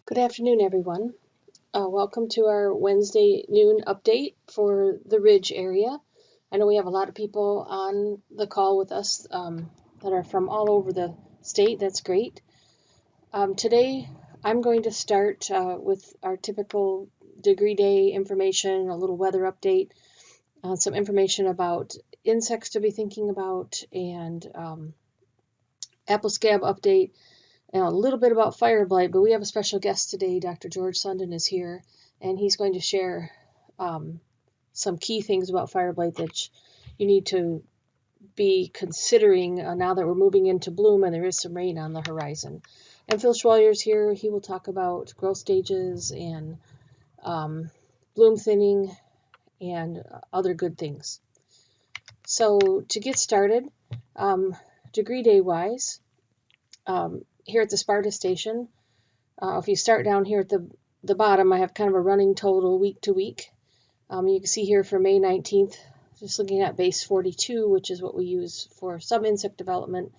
Good afternoon, everyone. Welcome to our Wednesday noon update for the Ridge area. I know we have a lot of people on the call with us that are from all over the state. That's great. Today, I'm going to start with our typical degree day information, a little weather update, some information about insects to be thinking about, and apple scab update, and a little bit about fire blight, but we have a special guest today. Dr. George Sundin is here, and he's going to share some key things about fire blight that you need to be considering now that we're moving into bloom and there is some rain on the horizon. And Phil Schwalier's here. He will talk about growth stages and bloom thinning and other good things. So to get started, degree day wise, here at the Sparta station, if you start down here at the bottom, I have kind of a running total week to week. You can see here for May 19th, just looking at base 42, which is what we use for some insect development,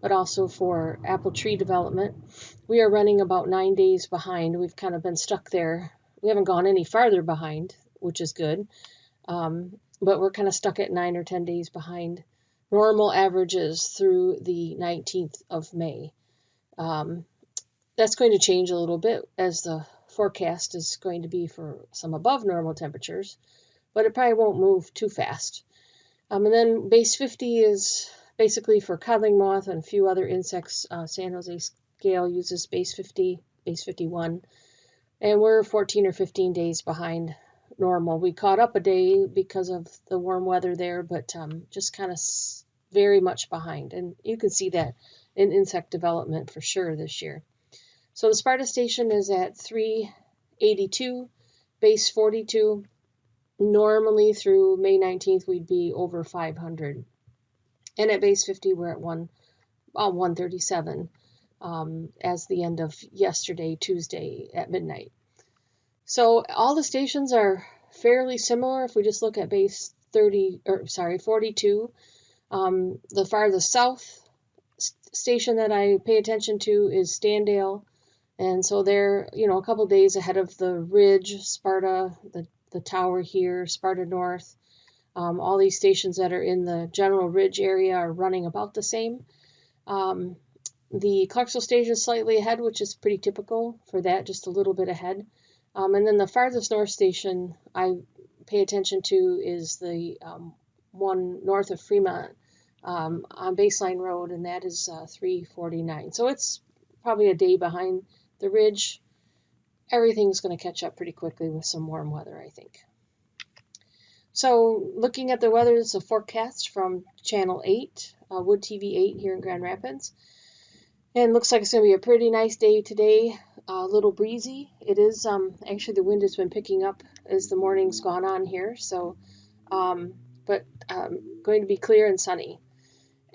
but also for apple tree development. We are running about 9 days behind. We've kind of been stuck there. We haven't gone any farther behind, which is good, but we're kind of stuck at 9 or 10 days behind normal averages through the 19th of May. That's going to change a little bit as the forecast is going to be for some above normal temperatures, but it probably won't move too fast. And then base 50 is basically for codling moth and a few other insects. San Jose scale uses base 50, base 51, and we're 14 or 15 days behind normal. We caught up a day because of the warm weather there, but just kind of very much behind. And you can see that in insect development for sure this year. So the Sparta station is at 382, base 42. Normally through May 19th, we'd be over 500. And at base 50, we're at 137 as the end of yesterday, Tuesday at midnight. So all the stations are fairly similar if we just look at base 42. The farthest south station that I pay attention to is Standale. And so they're, a couple days ahead of the Ridge, Sparta, the tower here, Sparta North. All these stations that are in the general Ridge area are running about the same. The Clarksville station is slightly ahead, which is pretty typical for that, just a little bit ahead. And then the farthest north station I pay attention to is the one north of Fremont on Baseline Road, and that is 349. So it's probably a day behind the Ridge. Everything's going to catch up pretty quickly with some warm weather, I think. So looking at the weather, it's a forecast from Channel 8, Wood TV 8 here in Grand Rapids. And looks like it's going to be a pretty nice day today, a little breezy. It is, actually the wind has been picking up as the morning's gone on here, so, but going to be clear and sunny.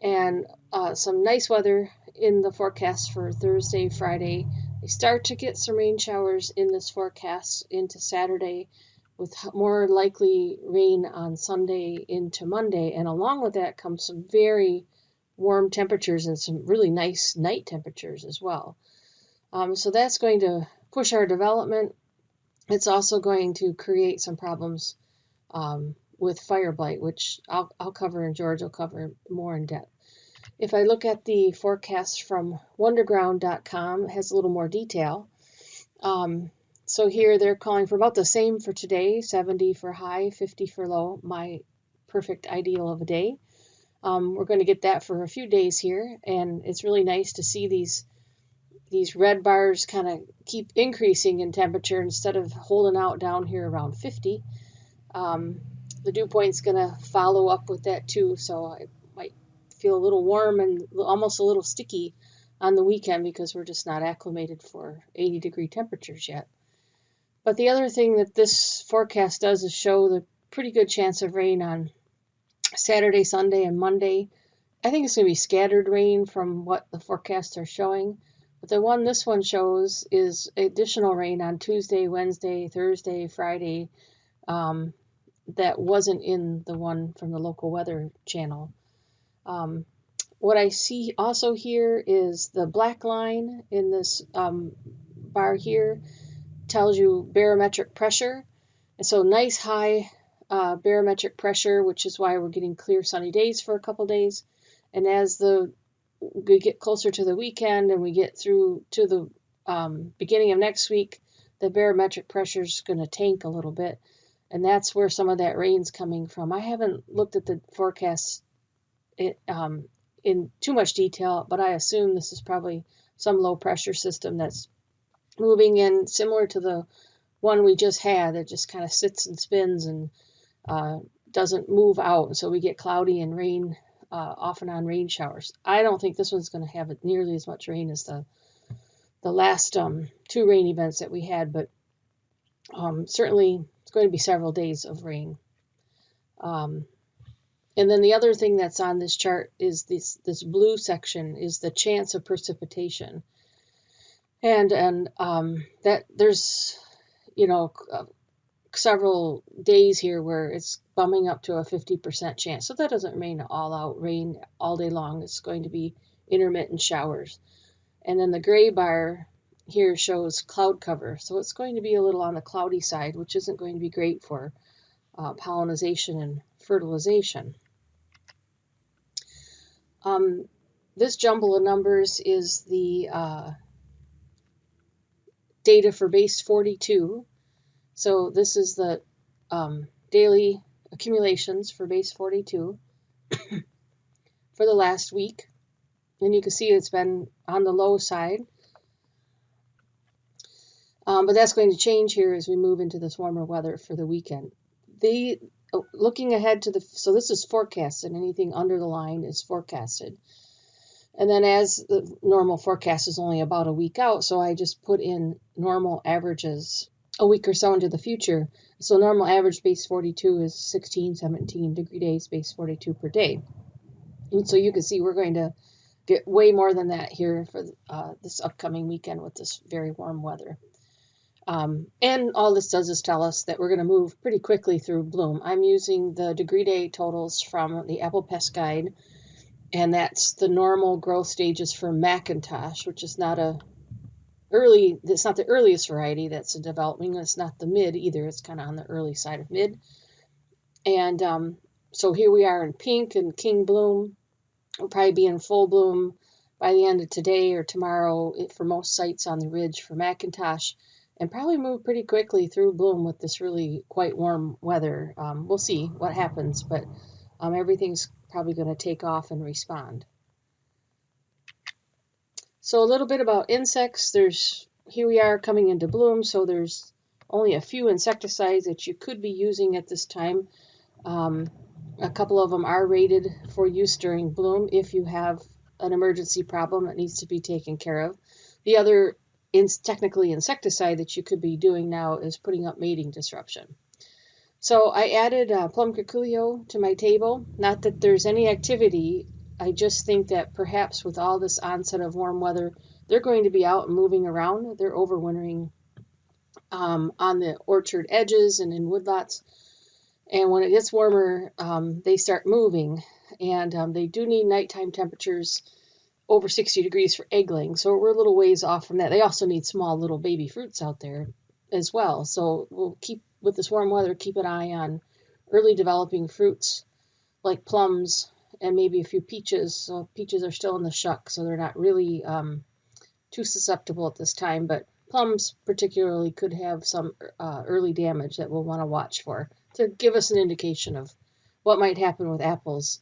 And some nice weather in the forecast for Thursday, Friday. We start to get some rain showers in this forecast into Saturday, with more likely rain on Sunday into Monday. And along with that comes some very warm temperatures and some really nice night temperatures as well. So that's going to push our development. It's also going to create some problems with fire blight, which I'll cover and George will cover more in depth. If I look at the forecast from wonderground.com, it has a little more detail. So here they're calling for about the same for today, 70 for high, 50 for low, my perfect ideal of a day. We're going to get that for a few days here, and it's really nice to see these red bars kind of keep increasing in temperature instead of holding out down here around 50. The dew point's going to follow up with that too, so it might feel a little warm and almost a little sticky on the weekend because we're just not acclimated for 80-degree temperatures yet. But the other thing that this forecast does is show the pretty good chance of rain on Saturday, Sunday, and Monday. I think it's going to be scattered rain from what the forecasts are showing. But this one shows is additional rain on Tuesday, Wednesday, Thursday, Friday, that wasn't in the one from the local weather channel. What I see also here is the black line in this bar here tells you barometric pressure. And so nice high barometric pressure, which is why we're getting clear sunny days for a couple days. And as we get closer to the weekend and we get through to the beginning of next week, the barometric pressure is going to tank a little bit. And that's where some of that rain's coming from. I haven't looked at the forecast in too much detail, but I assume this is probably some low pressure system that's moving in similar to the one we just had that just kind of sits and spins and doesn't move out. So we get cloudy and rain, off and on rain showers. I don't think this one's going to have nearly as much rain as the last 2 rain events that we had, but certainly it's going to be several days of rain. And then the other thing that's on this chart is this blue section is the chance of precipitation. And that there's, several days here where it's bumming up to a 50% chance. So that doesn't mean all out rain all day long. It's going to be intermittent showers. And then the gray bar here shows cloud cover. So it's going to be a little on the cloudy side, which isn't going to be great for pollinization and fertilization. This jumble of numbers is the data for base 42. So this is the daily accumulations for base 42 for the last week. And you can see it's been on the low side. But that's going to change here as we move into this warmer weather for the weekend. Looking ahead to so this is forecasted. Anything under the line is forecasted. And then as the normal forecast is only about a week out, so I just put in normal averages a week or so into the future. So normal average base 42 is 16, 17 degree days, base 42 per day. And so you can see we're going to get way more than that here for this upcoming weekend with this very warm weather. And all this does is tell us that we're going to move pretty quickly through bloom. I'm using the degree day totals from the Apple Pest Guide, and that's the normal growth stages for McIntosh, which is not it's not the earliest variety that's a developing. It's not the mid either. It's kind of on the early side of mid. And so here we are in pink and king bloom. We'll probably be in full bloom by the end of today or tomorrow for most sites on the ridge for McIntosh, and probably move pretty quickly through bloom with this really quite warm weather. We'll see what happens, but everything's probably going to take off and respond. So a little bit about insects. Here we are coming into bloom, so there's only a few insecticides that you could be using at this time. A couple of them are rated for use during bloom if you have an emergency problem that needs to be taken care of. The other technically insecticide that you could be doing now is putting up mating disruption. So I added plum curculio to my table. Not that there's any activity. I just think that perhaps with all this onset of warm weather, they're going to be out and moving around. They're overwintering on the orchard edges and in woodlots. And when it gets warmer, they start moving. And they do need nighttime temperatures over 60 degrees for egg laying. So we're a little ways off from that. They also need small little baby fruits out there as well. So we'll with this warm weather, keep an eye on early developing fruits like plums and maybe a few peaches. So peaches are still in the shuck, so they're not really too susceptible at this time, but plums particularly could have some early damage that we'll want to watch for to give us an indication of what might happen with apples.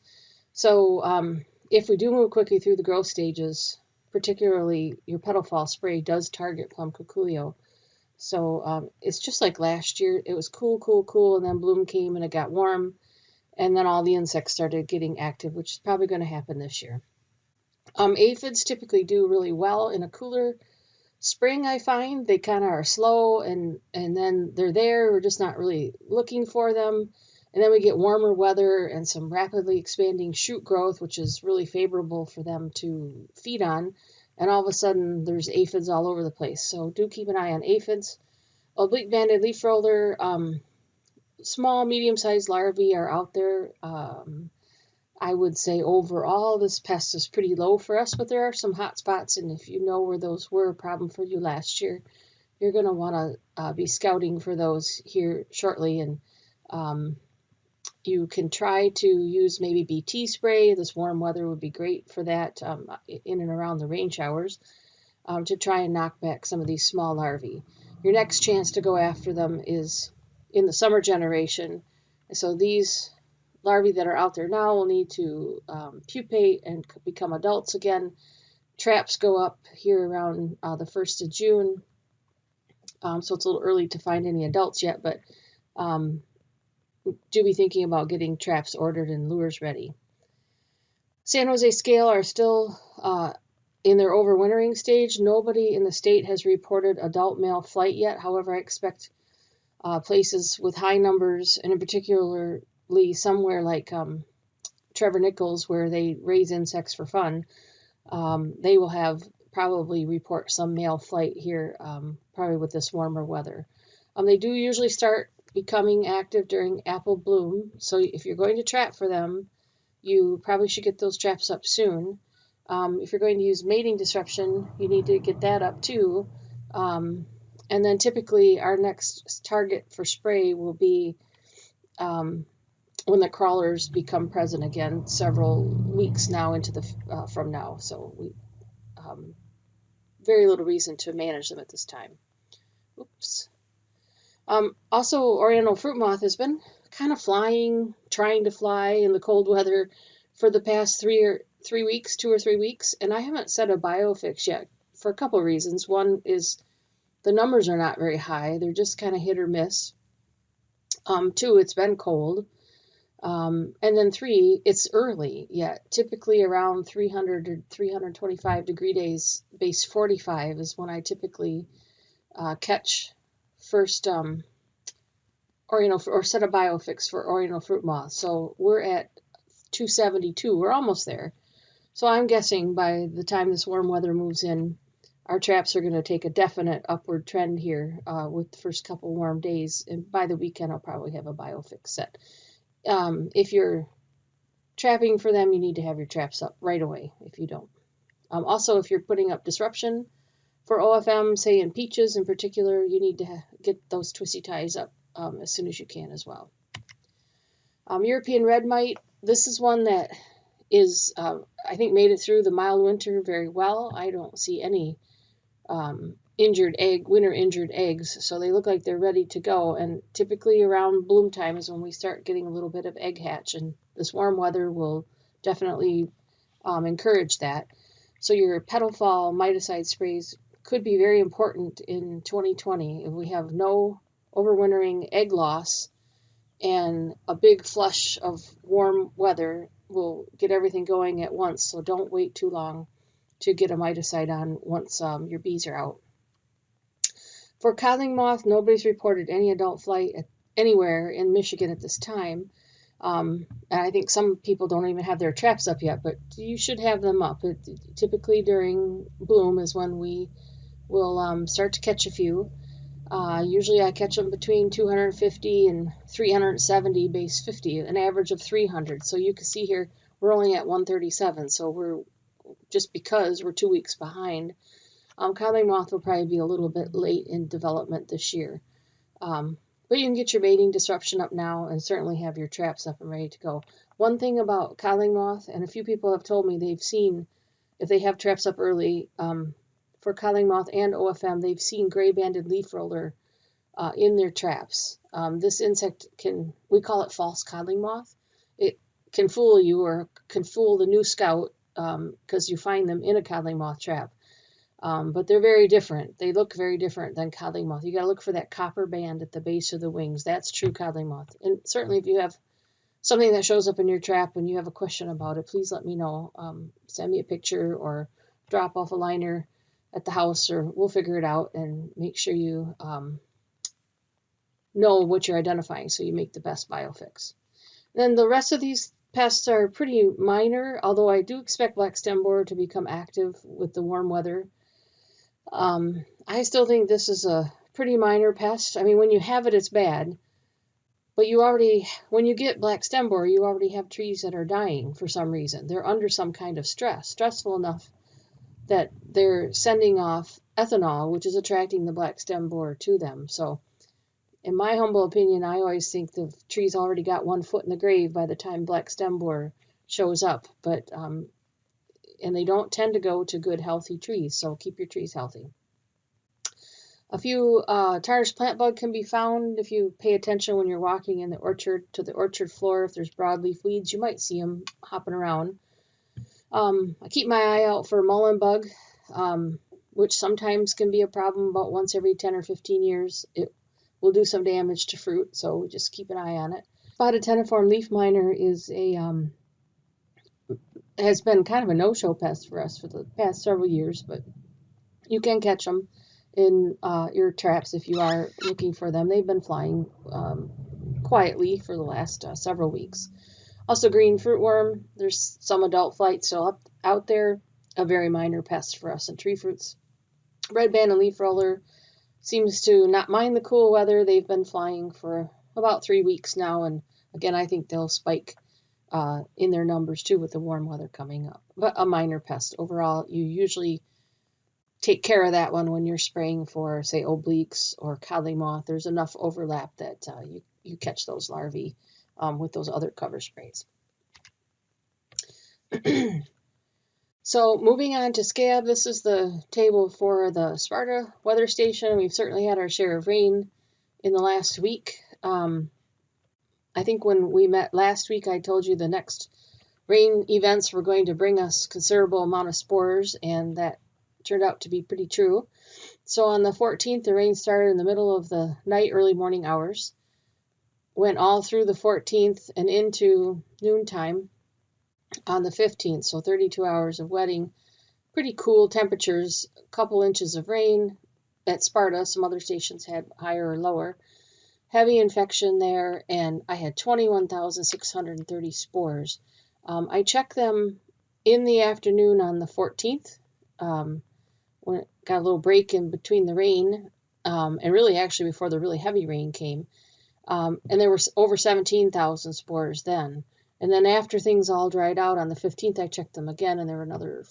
So if we do move quickly through the growth stages, particularly your petal fall spray does target plum curculio. So it's just like last year. It was cool, and then bloom came and it got warm, and then all the insects started getting active, which is probably going to happen this year. Aphids typically do really well in a cooler spring, I find. They kind of are slow, and then they're there. We're just not really looking for them. And then we get warmer weather and some rapidly expanding shoot growth, which is really favorable for them to feed on. And all of a sudden, there's aphids all over the place. So do keep an eye on aphids. Oblique-banded leaf roller, small, medium-sized larvae are out there. I would say overall, this pest is pretty low for us, but there are some hot spots. And if you know where those were a problem for you last year, you're going to want to be scouting for those here shortly, and you can try to use maybe BT spray. This warm weather would be great for that in and around the rain showers to try and knock back some of these small larvae. Your next chance to go after them is in the summer generation. So these larvae that are out there now will need to pupate and become adults again. Traps go up here around the 1st of June, so it's a little early to find any adults yet, but do be thinking about getting traps ordered and lures ready. San Jose scale are still in their overwintering stage. Nobody in the state has reported adult male flight yet. However, I expect places with high numbers, and in particularly somewhere like Trevor Nichols, where they raise insects for fun, they will have probably report some male flight here, probably with this warmer weather. They do usually start becoming active during apple bloom, so if you're going to trap for them, you probably should get those traps up soon. If you're going to use mating disruption, you need to get that up too. And then typically our next target for spray will be when the crawlers become present again, several weeks now into the from now. So we very little reason to manage them at this time. Oops. Also, Oriental fruit moth has been kind of trying to fly in the cold weather for the past 2 or 3 weeks, and I haven't set a biofix yet for a couple of reasons. One is the numbers are not very high. They're just kind of hit or miss. 2, it's been cold. And then 3, it's early yet. Typically around 300 or 325 degree days, base 45 is when I typically catch first Oriental or set a biofix for Oriental fruit moth. So we're at 272. We're almost there. So I'm guessing by the time this warm weather moves in, our traps are going to take a definite upward trend here with the first couple warm days. And by the weekend, I'll probably have a biofix set. If you're trapping for them, you need to have your traps up right away if you don't. Also, if you're putting up disruption for OFM, say in peaches in particular, you need to get those twisty ties up as soon as you can as well. European red mite, this is one that is, I think, made it through the mild winter very well. I don't see any winter injured eggs, so they look like they're ready to go. And typically around bloom time is when we start getting a little bit of egg hatch, and this warm weather will definitely encourage that. So your petal fall miticide sprays could be very important in 2020 if we have no overwintering egg loss and a big flush of warm weather. Will get everything going at once, so don't wait too long to get a miticide on once your bees are out. For codling moth, nobody's reported any adult flight anywhere in Michigan at this time. And I think some people don't even have their traps up yet, but you should have them up. Typically during bloom is when we will start to catch a few. Usually I catch them between 250 and 370 base 50, an average of 300. So you can see here we're only at 137, so we're just because we're 2 weeks behind. Codling moth will probably be a little bit late in development this year. But you can get your mating disruption up now and certainly have your traps up and ready to go. One thing about codling moth, and a few people have told me they've seen, if they have traps up early, for codling moth and OFM, they've seen gray-banded leaf roller in their traps. This insect we call it false codling moth. It can fool you or can fool the new scout because you find them in a codling moth trap. But they're very different. They look very different than codling moth. You got to look for that copper band at the base of the wings. That's true codling moth. And certainly if you have something that shows up in your trap and you have a question about it, please let me know. Send me a picture or drop off a liner at the house, or we'll figure it out and make sure you know what you're identifying so you make the best biofix. Then the rest of these pests are pretty minor, although I do expect black stem borer to become active with the warm weather. I still think this is a pretty minor pest. I mean, when you have it, it's bad. But when you get black stem borer, you already have trees that are dying for some reason. They're under some kind of stress, stressful enough that they're sending off ethanol, which is attracting the black stem borer to them. So in my humble opinion, I always think the tree's already got 1 foot in the grave by the time black stem borer shows up. But and they don't tend to go to good, healthy trees, so keep your trees healthy. A few tarnished plant bug can be found if you pay attention when you're walking in the orchard to the orchard floor. If there's broadleaf weeds, you might see them hopping around. I keep my eye out for mullein bug, which sometimes can be a problem about once every 10 or 15 years. It will do some damage to fruit, so just keep an eye on it. Spotted tenniform leaf miner is has been kind of a no-show pest for us for the past several years, but you can catch them in your traps if you are looking for them. They've been flying quietly for the last several weeks. Also, green fruitworm. There's some adult flight still out there, a very minor pest for us in tree fruits. Red banded leaf roller seems to not mind the cool weather. They've been flying for about 3 weeks now, and again, I think they'll spike in their numbers too with the warm weather coming up. But a minor pest. Overall, you usually take care of that one when you're spraying for, say, obliques or codling moth. There's enough overlap that you catch those larvae with those other cover sprays. So moving on to scab, this is the table for the Sparta weather station. We've certainly had our share of rain in the last week. I think when we met last week, I told you the next rain events were going to bring us considerable amount of spores, and that turned out to be pretty true. So on the 14th, the rain started in the middle of the night, early morning hours, went all through the 14th and into noontime on the 15th, so 32 hours of wetting. Pretty cool temperatures, a couple inches of rain at Sparta. Some other stations had higher or lower. Heavy infection there, and I had 21,630 spores. I checked them in the afternoon on the 14th, when it got a little break in between the rain, and really actually before the really heavy rain came. And there were over 17,000 spores then. And then after things all dried out on the 15th, I checked them again, and there were another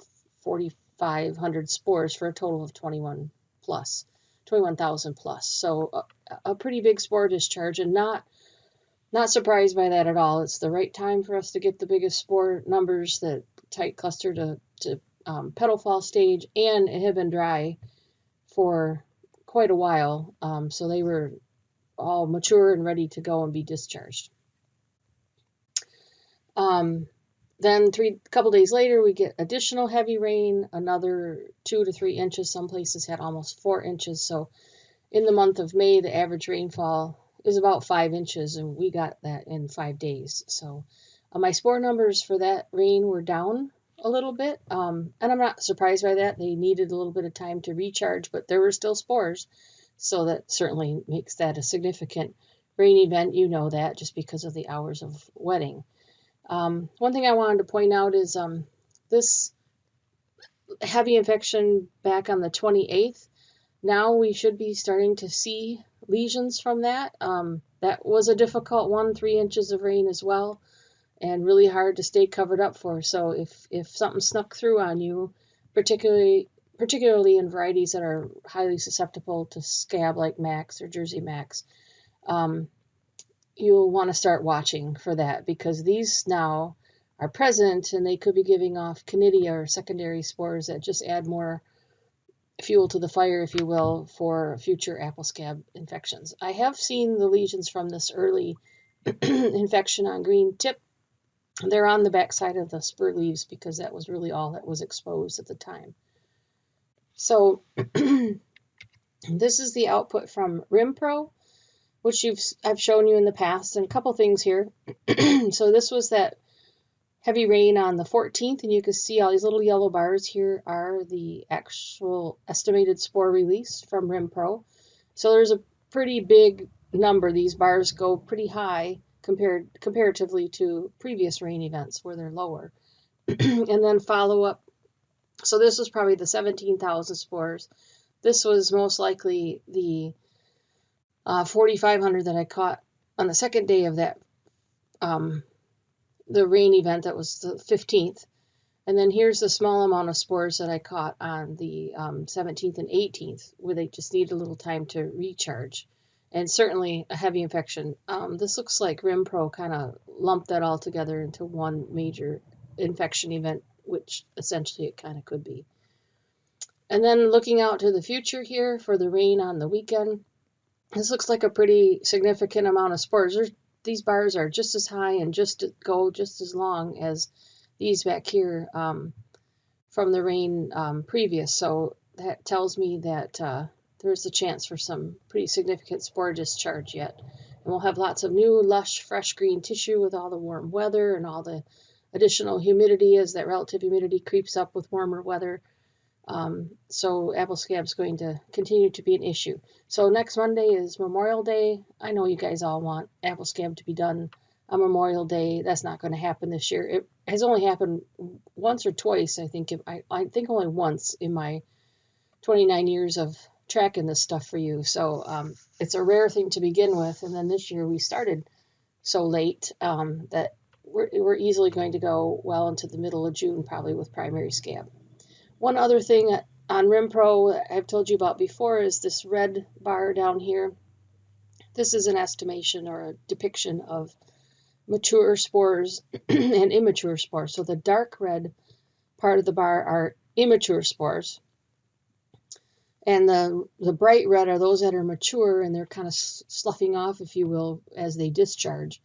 4,500 spores for a total of 21,000 plus. So a pretty big spore discharge, and not surprised by that at all. It's the right time for us to get the biggest spore numbers, that tight cluster to petal fall stage, and it had been dry for quite a while, so they were all mature and ready to go and be discharged. Then a couple days later, we get additional heavy rain, another 2 to 3 inches. Some places had almost 4 inches. So in the month of May, the average rainfall is about 5 inches, and we got that in 5 days. So my spore numbers for that rain were down a little bit, and I'm not surprised by that. They needed a little bit of time to recharge, but there were still spores, so that certainly makes that a significant rain event. You know that just because of the hours of wetting. One thing I wanted to point out is this heavy infection back on the 28th. Now we should be starting to see lesions from that. That was a difficult one, 3 inches of rain as well, and really hard to stay covered up for. So if something snuck through on you, particularly in varieties that are highly susceptible to scab like Max or Jersey Max, you'll want to start watching for that, because these now are present and they could be giving off conidia or secondary spores that just add more fuel to the fire, if you will, for future apple scab infections. I have seen the lesions from this early infection on green tip. They're on the back side of the spur leaves because that was really all that was exposed at the time. So this is the output from RimPro, which I've shown you in the past, and a couple things here. So this was that heavy rain on the 14th, and you can see all these little yellow bars here are the actual estimated spore release from RimPro. So there's a pretty big number. These bars go pretty high comparatively to previous rain events where they're lower. And then follow up. So this was probably the 17,000 spores. This was most likely the 4,500 that I caught on the second day of that the rain event. That was the 15th. And then here's the small amount of spores that I caught on the 17th and 18th, where they just need a little time to recharge. And certainly a heavy infection. This looks like RimPro kind of lumped that all together into one major infection event, which essentially it kind of could be. And then looking out to the future here for the rain on the weekend, this looks like a pretty significant amount of spores. These bars are just as high and just as long as these back here from the rain previous. So that tells me that there's a chance for some pretty significant spore discharge yet. And we'll have lots of new, lush, fresh green tissue with all the warm weather and all the additional humidity as that relative humidity creeps up with warmer weather. So apple scab is going to continue to be an issue. So next Monday is Memorial Day. I know you guys all want apple scab to be done on Memorial Day. That's not going to happen this year. It has only happened once or twice, I think. I think only once in my 29 years of tracking this stuff for you. So it's a rare thing to begin with. And then this year we started so late that we're easily going to go well into the middle of June, probably with primary scab. One other thing on RimPro I've told you about before is this red bar down here. This is an estimation or a depiction of mature spores and immature spores. So the dark red part of the bar are immature spores, and the bright red are those that are mature, and they're kind of sloughing off, if you will, as they discharge.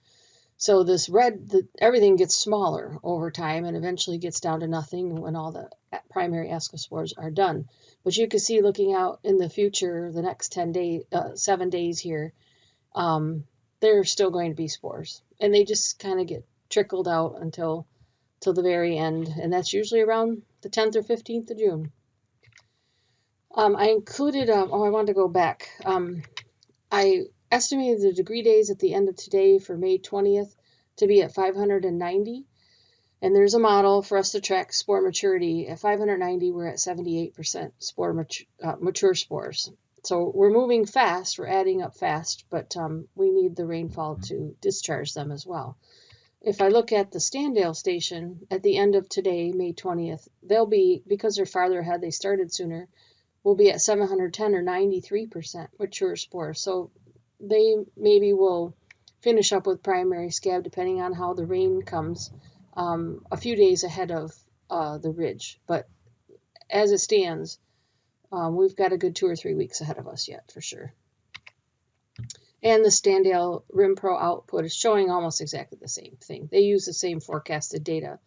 So this red, everything gets smaller over time and eventually gets down to nothing when all the primary ascospores are done. But you can see, looking out in the future, the next 7 days here, there are still going to be spores. And they just kind of get trickled out until the very end. And that's usually around the 10th or 15th of June. I included, I wanted to go back. I estimated the degree days at the end of today for May 20th to be at 590. And there's a model for us to track spore maturity. At 590, we're at 78% mature spores. So we're moving fast, we're adding up fast, but we need the rainfall to discharge them as well. If I look at the Standale station at the end of today, May 20th, they'll be, because they're farther ahead, they started sooner, we'll be at 710 or 93% mature spores. So they maybe will finish up with primary scab depending on how the rain comes a few days ahead of the ridge. But as it stands, we've got a good 2 or 3 weeks ahead of us yet for sure. And the Standale RimPro output is showing almost exactly the same thing. They use the same forecasted data.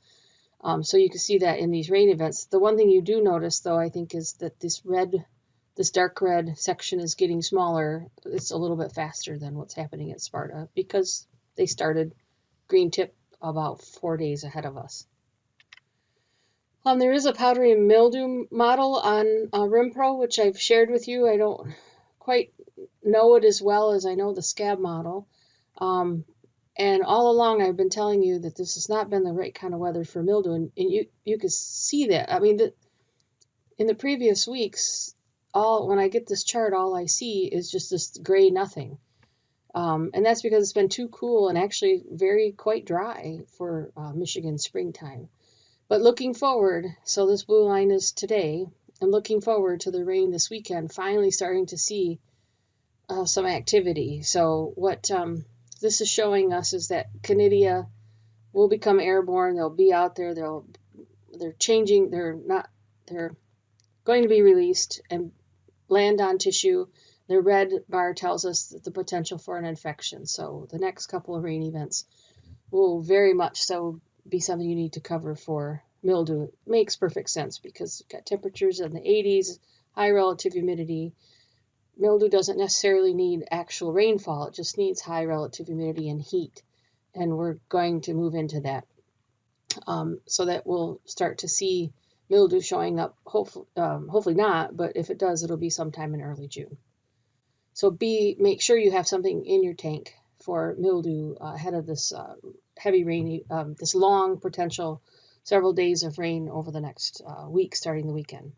So you can see that in these rain events. The one thing you do notice, though, I think, is that this dark red section is getting smaller. It's a little bit faster than what's happening at Sparta because they started green tip about 4 days ahead of us. There is a powdery mildew model on RimPro, which I've shared with you. I don't quite know it as well as I know the scab model. And all along I've been telling you that this has not been the right kind of weather for mildew, and you can see that. I mean, in the previous weeks, when I get this chart, all I see is just this gray nothing. And that's because it's been too cool and actually quite dry for Michigan springtime. But looking forward, so this blue line is today, and looking forward to the rain this weekend, finally starting to see some activity. So what this is showing us is that Conidia will become airborne. They'll be out there. They're changing. They're going to be released and land on tissue. The red bar tells us that the potential for an infection. So the next couple of rain events will very much so be something you need to cover for mildew. It makes perfect sense because you've got temperatures in the 80s, high relative humidity. Mildew doesn't necessarily need actual rainfall. It just needs high relative humidity and heat. And we're going to move into that. So that we'll start to see mildew showing up, hopefully not, but if it does, it'll be sometime in early June. So make sure you have something in your tank for mildew ahead of this heavy rain, this long potential several days of rain over the next week, starting the weekend.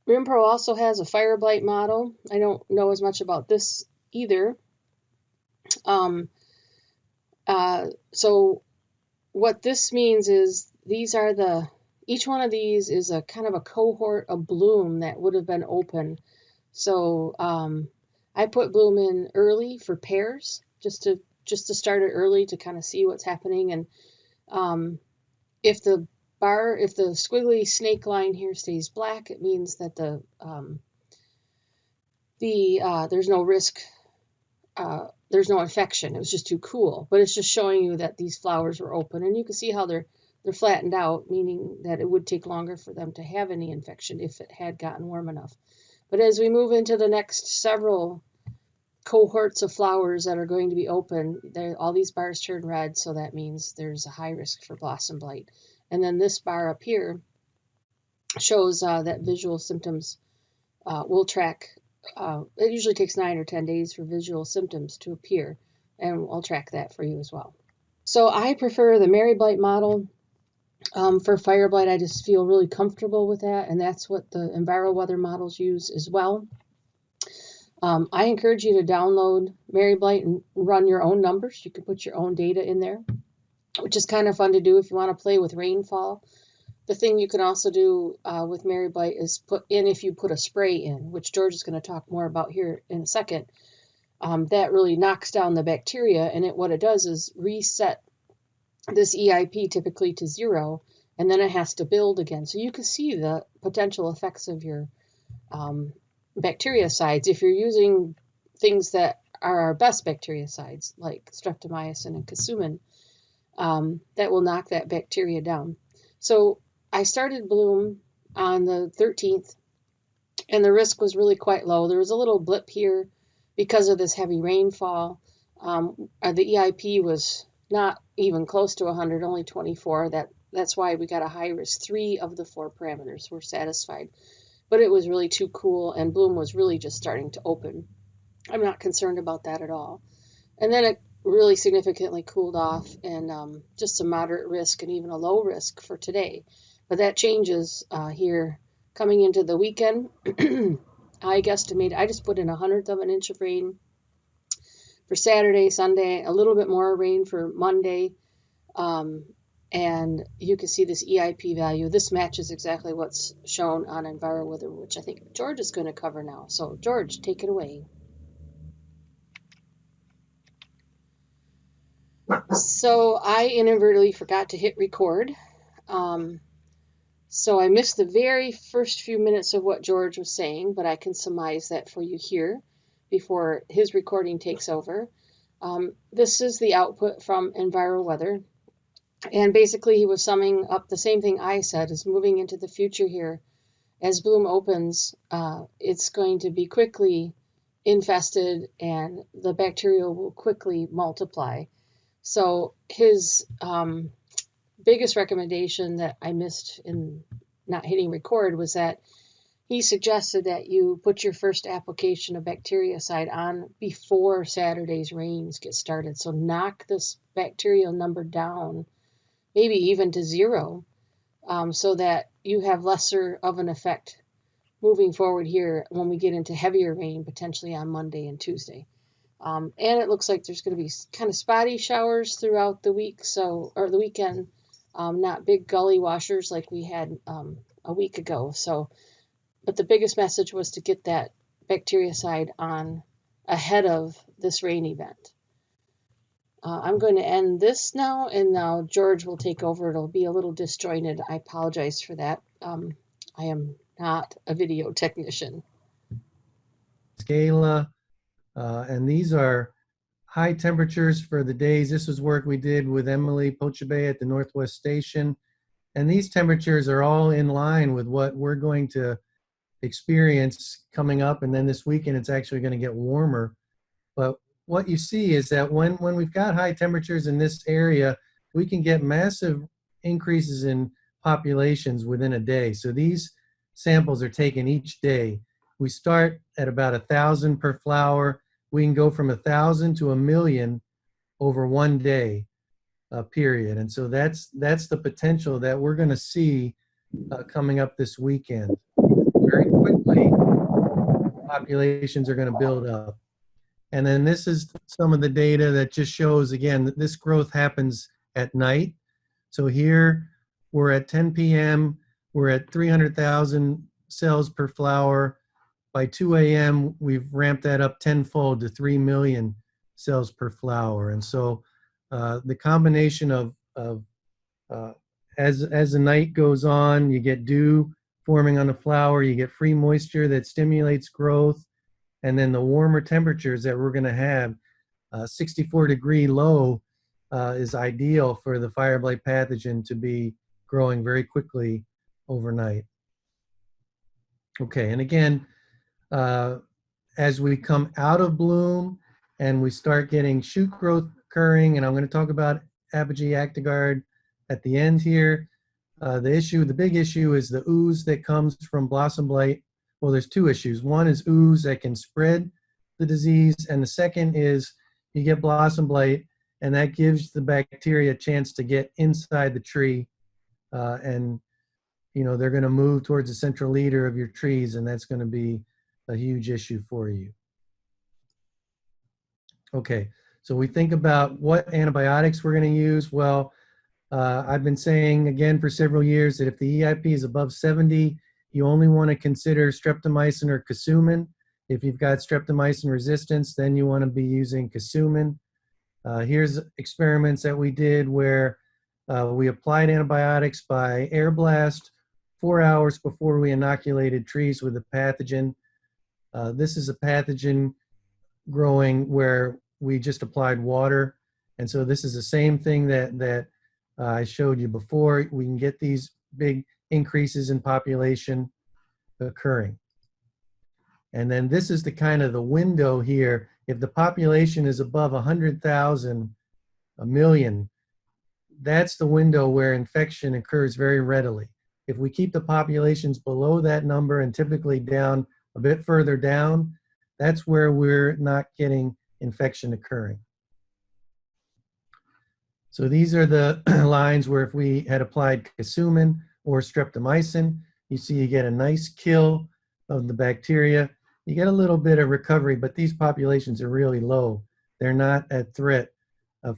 RimPro also has a fire blight model. I don't know as much about this either. So what this means is these are each one of these is a kind of a cohort of bloom that would have been open. So I put bloom in early for pairs, just to start it early to kind of see what's happening. And if the squiggly snake line here stays black, it means that there's no risk, there's no infection. It was just too cool. But it's just showing you that these flowers were open, and you can see how they're flattened out, meaning that it would take longer for them to have any infection if it had gotten warm enough. But as we move into the next several cohorts of flowers that are going to be open, all these bars turn red, so that means there's a high risk for blossom blight. And then this bar up here shows that visual symptoms will track. It usually takes 9 or 10 days for visual symptoms to appear, and I'll track that for you as well. So I prefer the Mary Blight model. For fire blight, I just feel really comfortable with that, and that's what the EnviroWeather models use as well. I encourage you to download Mary Blight and run your own numbers. You can put your own data in there, which is kind of fun to do if you want to play with rainfall. The thing you can also do with Mary Blight is put in, if you put a spray in, which George is going to talk more about here in a second, that really knocks down the bacteria, and what it does is reset this EIP typically to 0, and then it has to build again. So you can see the potential effects of your bactericides if you're using things that are our best bactericides, like streptomycin and cassumin, that will knock that bacteria down. So I started bloom on the 13th, and the risk was really quite low. There was a little blip here because of this heavy rainfall. The EIP was not even close to 100, only 24. That's why we got a high risk. 3 of the 4 parameters were satisfied. But it was really too cool, and bloom was really just starting to open. I'm not concerned about that at all. And then it really significantly cooled off, and just a moderate risk and even a low risk for today. But that changes here coming into the weekend. I just put in 1/100 of an inch of rain for Saturday, Sunday, a little bit more rain for Monday. And you can see this EIP value. This matches exactly what's shown on EnviroWeather, which I think George is going to cover now. So George, take it away. So I inadvertently forgot to hit record. So I missed the very first few minutes of what George was saying, but I can surmise that for you here before his recording takes over. This is the output from EnviroWeather. And basically he was summing up the same thing I said, is moving into the future here. As bloom opens, it's going to be quickly infested and the bacteria will quickly multiply. So his biggest recommendation that I missed in not hitting record was that he suggested that you put your first application of bactericide on before Saturday's rains get started. So knock this bacterial number down, maybe even to 0, so that you have lesser of an effect moving forward here when we get into heavier rain, potentially on Monday and Tuesday. And it looks like there's going to be kind of spotty showers throughout the week, or the weekend, not big gully washers like we had a week ago. But the biggest message was to get that bactericide on ahead of this rain event. I'm going to end this now, and now George will take over. It'll be a little disjointed. I apologize for that. I am not a video technician. Scala, and these are high temperatures for the days. This was work we did with Emily Pochabe at the Northwest Station, and these temperatures are all in line with what we're going to experience coming up, and then this weekend it's actually going to get warmer. But what you see is that when we've got high temperatures in this area, we can get massive increases in populations within a day. So these samples are taken each day. We start at about 1,000 per flower. We can go from 1,000 to 1,000,000 over one day period. And so that's the potential that we're going to see coming up this weekend. Very quickly, populations are going to build up. And then this is some of the data that just shows, again, that this growth happens at night. So here we're at 10 p.m., we're at 300,000 cells per flower. By 2 a.m., we've ramped that up tenfold to 3 million cells per flower. And so the combination of as the night goes on, you get dew forming on the flower, you get free moisture that stimulates growth, and then the warmer temperatures that we're going to have, 64-degree low is ideal for the fire blight pathogen to be growing very quickly overnight. Okay, and again, as we come out of bloom and we start getting shoot growth occurring, and I'm going to talk about Apogee Actigard at the end here. The big issue is the ooze that comes from blossom blight. Well, there's two issues. One is ooze that can spread the disease, and the second is you get blossom blight, and that gives the bacteria a chance to get inside the tree, and they're going to move towards the central leader of your trees, and that's going to be a huge issue for you. Okay, so we think about what antibiotics we're going to use. Well, I've been saying again for several years that if the EIP is above 70, you only want to consider streptomycin or Coumadin. If you've got streptomycin resistance, then you want to be using Coumadin. Here's experiments that we did where we applied antibiotics by air blast 4 hours before we inoculated trees with the pathogen. This is a pathogen growing where we just applied water. And so this is the same thing that I showed you before. We can get these big increases in population occurring. And then this is the kind of the window here. If the population is above 100,000, a million, that's the window where infection occurs very readily. If we keep the populations below that number and typically down a bit further down, that's where we're not getting infection occurring. So these are the lines where if we had applied Coumadin or streptomycin, you see you get a nice kill of the bacteria. You get a little bit of recovery, but these populations are really low. They're not at threat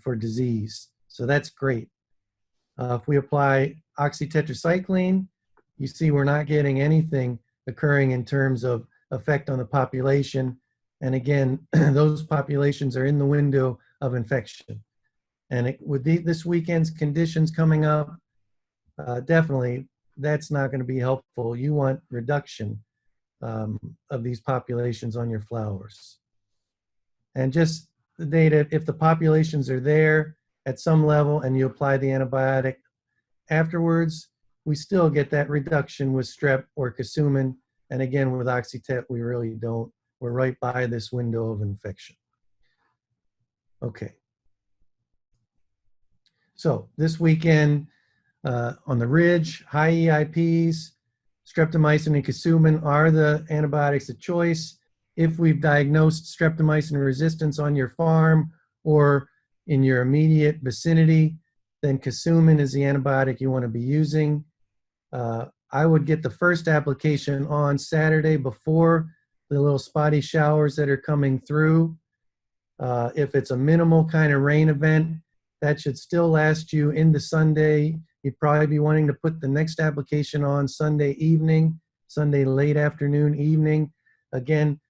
for disease. So that's great. If we apply oxytetracycline, you see we're not getting anything occurring in terms of effect on the population. And again, those populations are in the window of infection. And with this weekend's conditions coming up, definitely that's not going to be helpful. You want reduction of these populations on your flowers. And just the data, if the populations are there at some level and you apply the antibiotic afterwards, we still get that reduction with strep or Coumadin. And again, with Oxytet, we really don't. We're right by this window of infection. Okay. So this weekend on the ridge, high EIPs, streptomycin and Coumadin are the antibiotics of choice. If we've diagnosed streptomycin resistance on your farm or in your immediate vicinity, then Coumadin is the antibiotic you want to be using. I would get the first application on Saturday before the little spotty showers that are coming through. If it's a minimal kind of rain event, that should still last you into Sunday. You'd probably be wanting to put the next application on Sunday evening, Sunday late afternoon, evening. Again,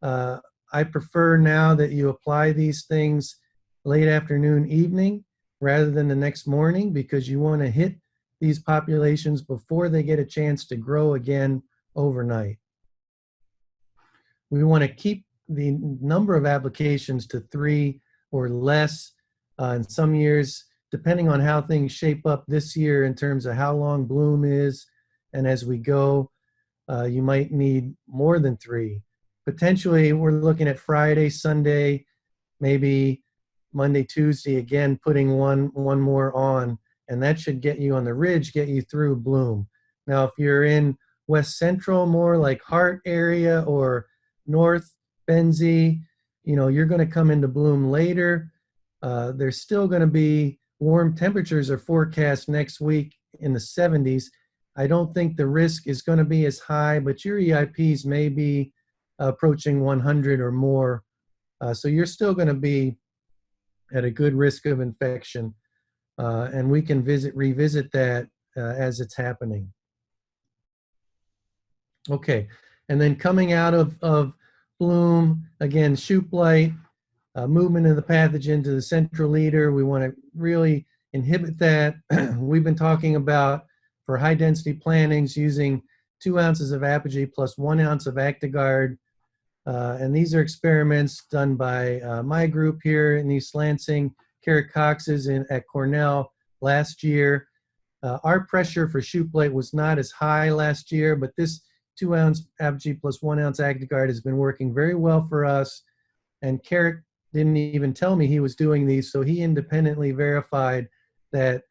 I prefer now that you apply these things late afternoon, evening, rather than the next morning, because you want to hit these populations before they get a chance to grow again overnight. We want to keep the number of applications to 3 or less. In some years, depending on how things shape up this year in terms of how long bloom is, and as we go, you might need more than 3. Potentially, we're looking at Friday, Sunday, maybe Monday, Tuesday, again, putting one more on, and that should get you on the ridge, get you through bloom. Now, if you're in West Central, more like Hart area, or North Benzie, you're going to come into bloom later. There's still going to be warm temperatures are forecast next week in the 70s. I don't think the risk is going to be as high, but your EIPs may be approaching 100 or more. So you're still going to be at a good risk of infection. And we can revisit that as it's happening. Okay, and then coming out of bloom, again, shoot blight, movement of the pathogen to the central leader. We want to really inhibit that. We've been talking about, for high density plantings, using 2 ounces of Apogee plus 1 ounce of Actigard. And these are experiments done by my group here in East Lansing, Carrick Cox's at Cornell last year. Our pressure for shoot blight was not as high last year, but this 2 ounce Apogee plus 1 ounce Actigard has been working very well for us. And Carrick didn't even tell me he was doing these, so he independently verified that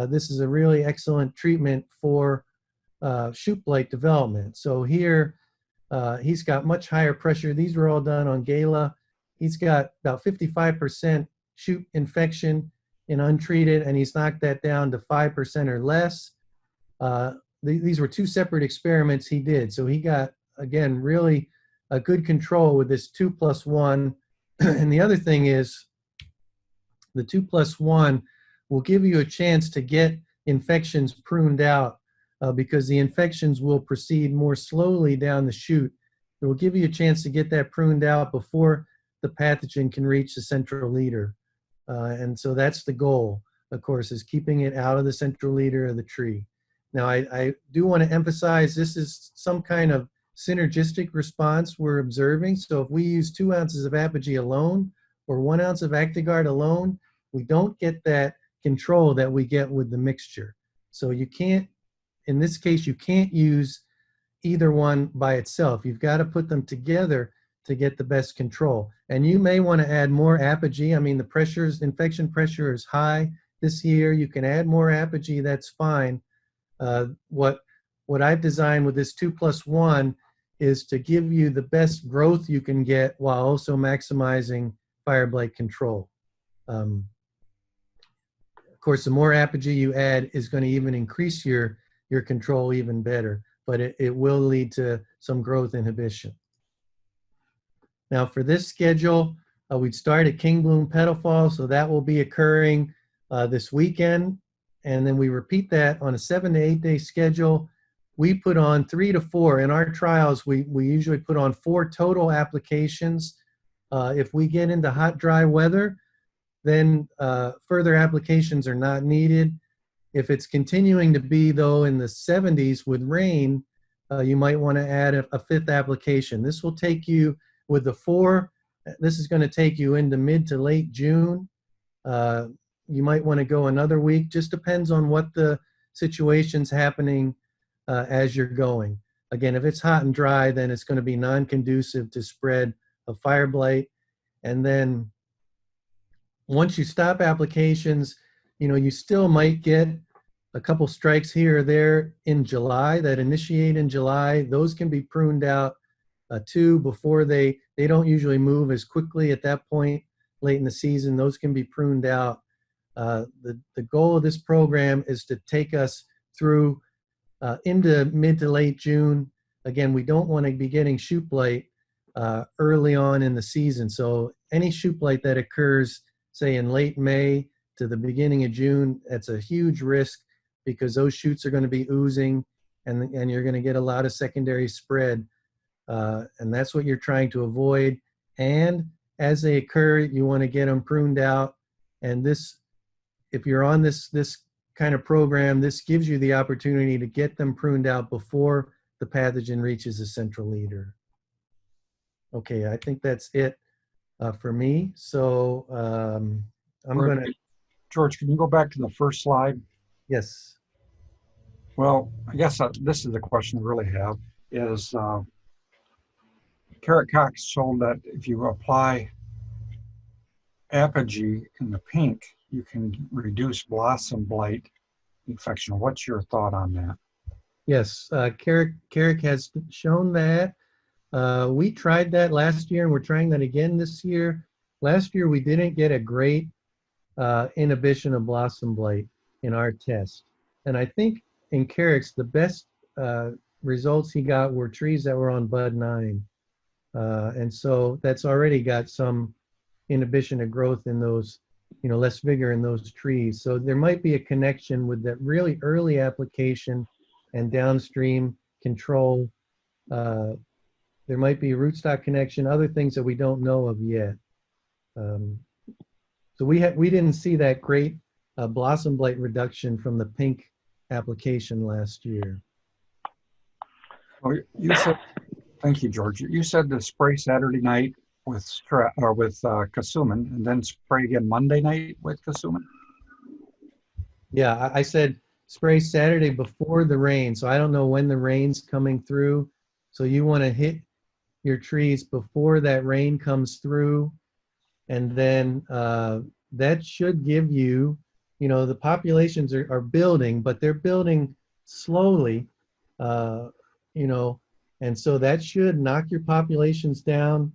this is a really excellent treatment for shoot blight development. So here, he's got much higher pressure. These were all done on Gala. He's got about 55% shoot infection in untreated, and he's knocked that down to 5% or less. These were 2 separate experiments he did. So he got, again, really a good control with this 2+1. And the other thing is the 2+1 will give you a chance to get infections pruned out because the infections will proceed more slowly down the chute. It will give you a chance to get that pruned out before the pathogen can reach the central leader. And so that's the goal, of course, is keeping it out of the central leader of the tree. Now, I do want to emphasize this is some kind of synergistic response we're observing. So if we use 2 ounces of Apogee alone or 1 ounce of Actigard alone, we don't get that control that we get with the mixture. So you can't, in this case, you can't use either one by itself. You've got to put them together to get the best control. And you may want to add more Apogee. I mean, the infection pressure is high this year. You can add more Apogee, that's fine. What I've designed with this 2+1 is to give you the best growth you can get while also maximizing fire blight control. Of course, the more Apogee you add is going to even increase your control even better, but it will lead to some growth inhibition. Now for this schedule, we'd start at King Bloom Petal Fall, so that will be occurring this weekend, and then we repeat that on a 7 to 8 day schedule. We put on 3 to 4. In our trials, we usually put on 4 total applications. If we get into hot, dry weather, then further applications are not needed. If it's continuing to be, though, in the 70s with rain, you might want to add a 5th application. This will take you, with the 4, this is going to take you into mid to late June. You might want to go another week. Just depends on what the situation's happening as you're going. Again, if it's hot and dry, then it's going to be non-conducive to spread of fire blight. And then once you stop applications, you still might get a couple strikes here or there in July that initiate in July. Those can be pruned out too before they don't usually move as quickly at that point late in the season. Those can be pruned out. The goal of this program is to take us through into mid to late June. Again, we don't want to be getting shoot blight early on in the season. So any shoot blight that occurs, say in late May to the beginning of June, that's a huge risk because those shoots are going to be oozing and you're going to get a lot of secondary spread. And that's what you're trying to avoid. And as they occur, you want to get them pruned out. And this, if you're on this kind of program, this gives you the opportunity to get them pruned out before the pathogen reaches the central leader. Okay, I think that's it for me. So I'm going to... George, can you go back to the first slide? Yes. Well, I guess this is the question I really have, is Carrick Cox showed that if you apply Apogee in the pink, you can reduce blossom blight infection. What's your thought on that? Yes, Carrick has shown that. We tried that last year and we're trying that again this year. Last year we didn't get a great inhibition of blossom blight in our test. And I think in Carrick's, the best results he got were trees that were on bud 9. And so that's already got some inhibition of growth in those less vigor in those trees. So there might be a connection with that really early application and downstream control. There might be a rootstock connection, other things that we don't know of yet. So we didn't see that great blossom blight reduction from the pink application last year. Well, you said, thank you, George. You said to spray Saturday night with Cassumin, and then spray again Monday night with Cassumin. Yeah, I said spray Saturday before the rain. So I don't know when the rain's coming through. So you want to hit your trees before that rain comes through. And then that should give you, the populations are building, but they're building slowly, and so that should knock your populations down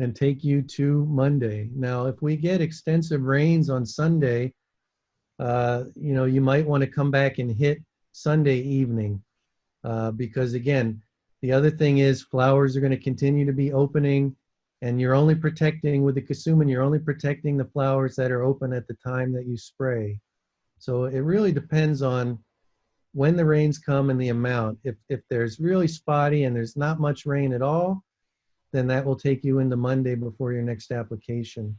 and take you to Monday. Now, if we get extensive rains on Sunday, you might want to come back and hit Sunday evening because, again, the other thing is flowers are going to continue to be opening, and you're only protecting with the Cassumin, you're only protecting the flowers that are open at the time that you spray. So it really depends on when the rains come and the amount. If there's really spotty and there's not much rain at all, then that will take you into Monday before your next application.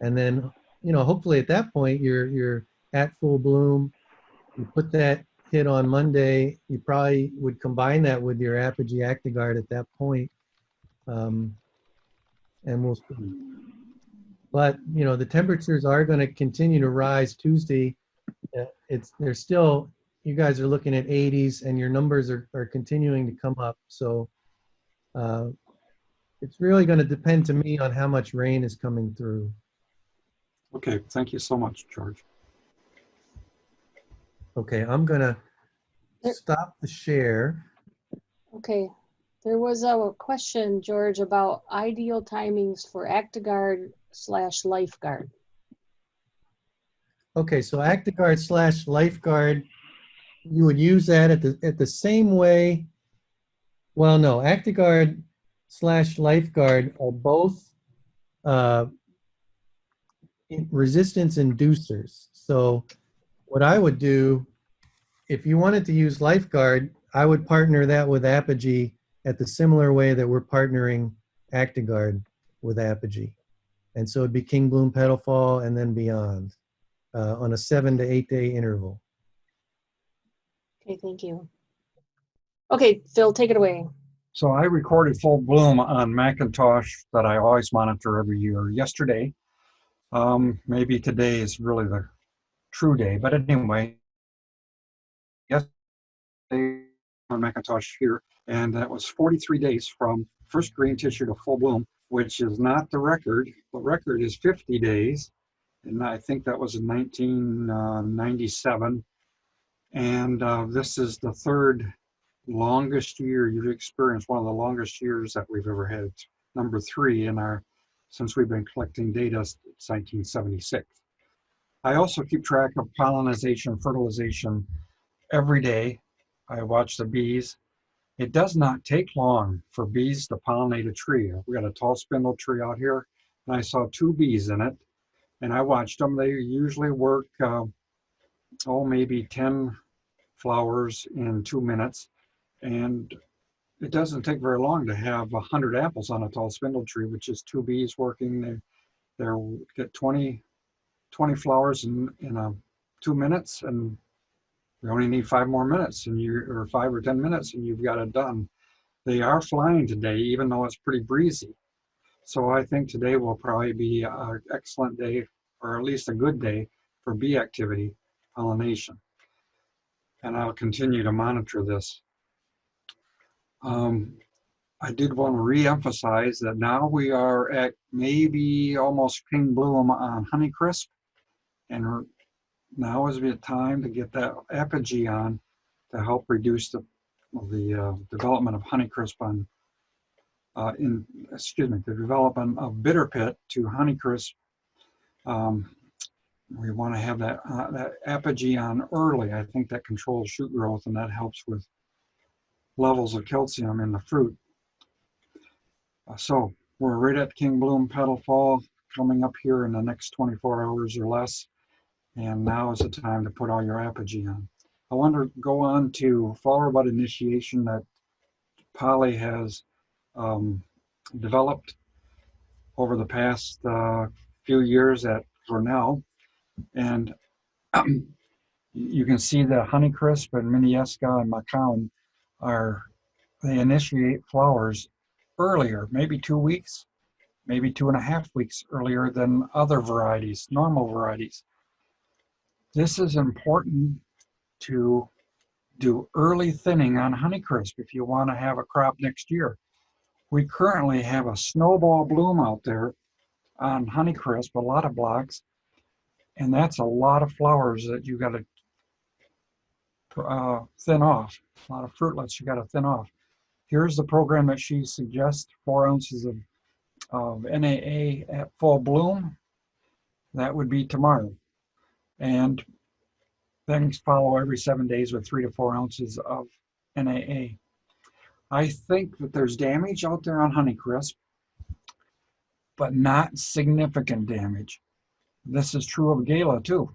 And then, hopefully at that point you're at full bloom. You put that hit on Monday, you probably would combine that with your Apogee Actigard at that point. And we'll see. But, the temperatures are going to continue to rise Tuesday. They're still, you guys are looking at 80s and your numbers are continuing to come up. So it's really going to depend to me on how much rain is coming through. Okay, thank you so much, George. Okay, I'm going to stop the share. Okay, there was a question, George, about ideal timings for Actigard/Lifeguard. Okay, so Actigard/Lifeguard, you would use that at the same way. Well, no, Actigard/Lifeguard are both resistance inducers. So what I would do, if you wanted to use Lifeguard, I would partner that with Apogee at the similar way that we're partnering Actigard with Apogee. And so it'd be King Bloom Petal Fall and then beyond on a 7 to 8 day interval. Okay, thank you. Okay, Phil, take it away. So I recorded full bloom on Macintosh that I always monitor every year yesterday. Maybe today is really the true day, but anyway, yesterday on Macintosh here, and that was 43 days from first green tissue to full bloom, which is not the record. The record is 50 days, and I think that was in 1997. And this is the third longest year you've experienced, one of the longest years that we've ever had. Number 3 in our, since we've been collecting data since 1976. I also keep track of pollinization, fertilization every day. I watch the bees. It does not take long for bees to pollinate a tree. We got a tall spindle tree out here, and I saw 2 bees in it, and I watched them. They usually work, maybe 10 flowers in 2 minutes, and it doesn't take very long to have 100 apples on a tall spindle tree, which is 2 bees working. They get 20 flowers in 2 minutes, and we only need 5 more minutes, or 5 or 10 minutes, and you've got it done. They are flying today, even though it's pretty breezy. So I think today will probably be an excellent day, or at least a good day for bee activity, pollination. And I'll continue to monitor this. I did want to re-emphasize that now we are at maybe almost King Bloom on Honeycrisp, and now is the time to get that Apogee on to help reduce the development of Honeycrisp the development of Bitter Pit to Honeycrisp. We want to have that Apogee on early. I think that controls shoot growth, and that helps with levels of calcium in the fruit. So we're right at King Bloom Petal Fall. coming up here in the next 24 hours or less. And now is the time to put all your apogee on. I want to go on to flower bud initiation that Polly has developed over the past few years at Cornell. And you can see that Honeycrisp and Minneska and Macaon they initiate flowers earlier, maybe 2 weeks, maybe 2.5 weeks earlier than other varieties, normal varieties. This is important to do early thinning on Honeycrisp if you want to have a crop next year. We currently have a snowball bloom out there on Honeycrisp, a lot of blocks, and that's a lot of flowers that you got to thin off, a lot of fruitlets you got to thin off. Here's the program that she suggests: 4 ounces of NAA at full bloom. That would be tomorrow. And then follow every 7 days with 3 to 4 ounces of NAA. I think that there's damage out there on Honeycrisp, but not significant damage. This is true of Gala too.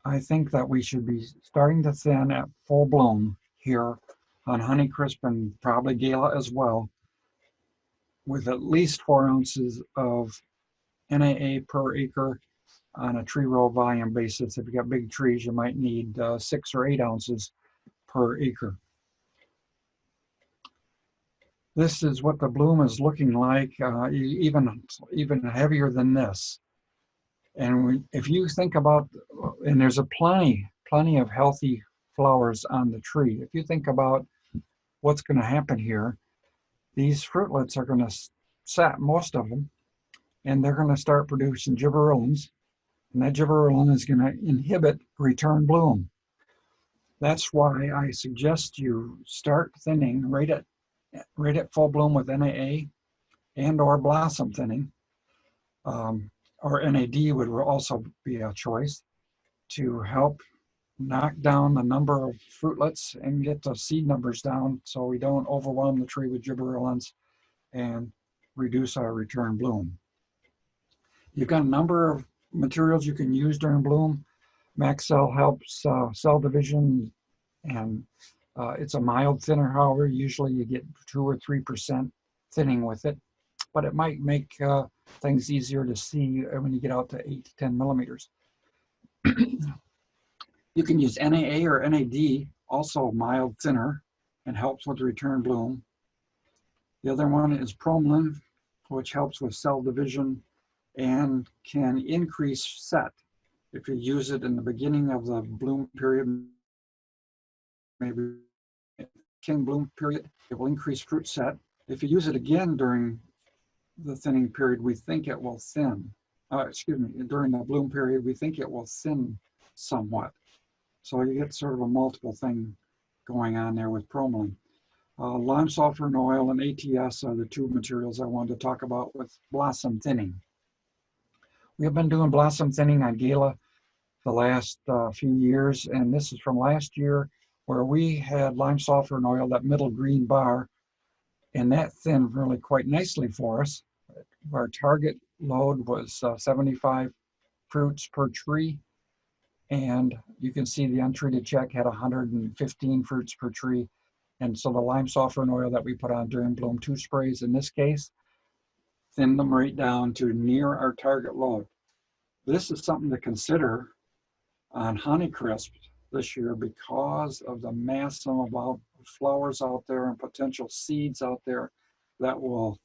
I think that we should be starting to thin at full bloom here on Honeycrisp and probably Gala as well, with at least 4 ounces of NAA per acre on a tree row volume basis. If you got big trees, you might need 6 or 8 ounces per acre. This is what the bloom is looking like, even heavier than this. And if you think about, and there's plenty of healthy flowers on the tree. If you think about what's going to happen here, these fruitlets are going to sap, most of them, and they're going to start producing gibberellins, and that gibberellin is going to inhibit return bloom. That's why I suggest you start thinning right at full bloom with NAA and or blossom thinning. Or NAD would also be a choice to help knock down the number of fruitlets and get the seed numbers down so we don't overwhelm the tree with gibberellins and reduce our return bloom. You've got a number of materials you can use during bloom. Maxcel helps cell division, and it's a mild thinner. However, usually you get 2 or 3% thinning with it, but it might make things easier to see when you get out to 8 to 10 millimeters. You can use NAA or NAD, also mild thinner, and helps with return bloom. The other one is Promlin, which helps with cell division and can increase set. If you use it in the beginning of the bloom period, maybe king bloom period, it will increase fruit set. If you use it again during the thinning period, we think it will thin. During the bloom period, we think it will thin somewhat. So you get sort of a multiple thing going on there with Promlin. Lime sulfur and oil and ATS are the 2 materials I wanted to talk about with blossom thinning. We have been doing blossom thinning on Gala the last few years, and this is from last year where we had lime sulfur and oil, that middle green bar, and that thinned really quite nicely for us. Our target load was 75 fruits per tree, and you can see the untreated check had 115 fruits per tree. And so the lime sulfur and oil that we put on during bloom 2 sprays in this case thinned them right down to near our target load. This is something to consider on Honeycrisp this year because of the massive amount of flowers out there and potential seeds out there that will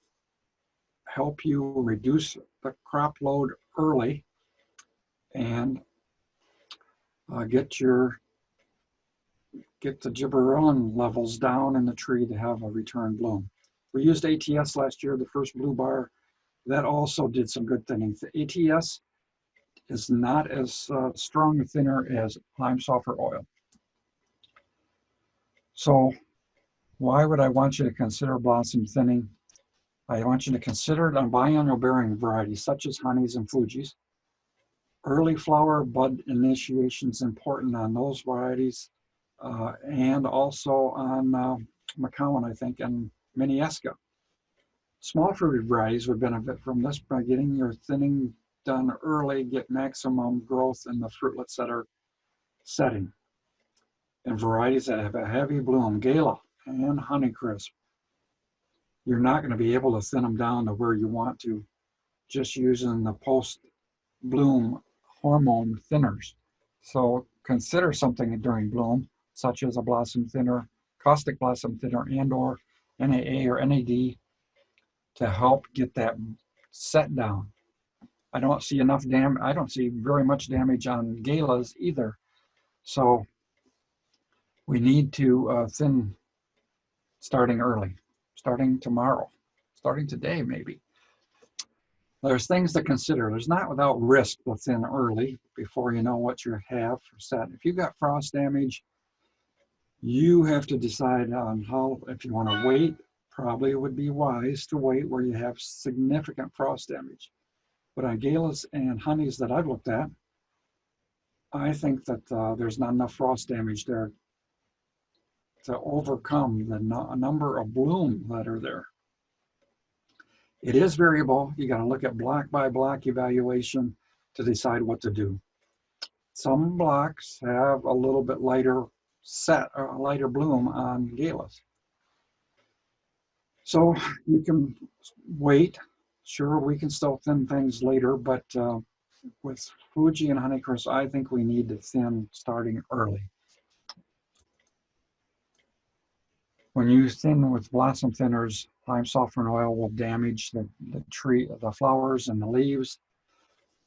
help you reduce the crop load early and get the gibberellin levels down in the tree to have a return bloom. We used ATS last year, the first blue bar. That also did some good thinning. The ATS is not as strong a thinner as lime sulfur oil. So why would I want you to consider blossom thinning? I want you to consider it on biennial bearing varieties such as honeys and Fujis. Early flower bud initiation is important on those varieties, and also on Macaon, I think, and Minneska. Small fruited varieties would benefit from this by getting your thinning done early, get maximum growth in the fruitlets that are setting. And varieties that have a heavy bloom, Gala and Honeycrisp, you're not going to be able to thin them down to where you want to just using the post-bloom hormone thinners. So consider something during bloom, such as a blossom thinner, caustic blossom thinner, and or NAA or NAD to help get that set down. I don't see enough damage. I don't see very much damage on Galas either. So we need to thin starting early, starting tomorrow, starting today maybe. There's things to consider. There's not without risk to thin early before you know what you have for set. If you've got frost damage, you have to decide on how, if you want to wait, probably it would be wise to wait where you have significant frost damage. But on Galas and honeys that I've looked at, I think that there's not enough frost damage there to overcome the number of bloom that are there. It is variable. You got to look at block by block evaluation to decide what to do. Some blocks have a little bit lighter set or a lighter bloom on Galas. So you can wait. Sure, we can still thin things later, but with Fuji and Honeycrisp, I think we need to thin starting early. When you thin with blossom thinners, lime softener oil will damage the tree, the flowers and the leaves.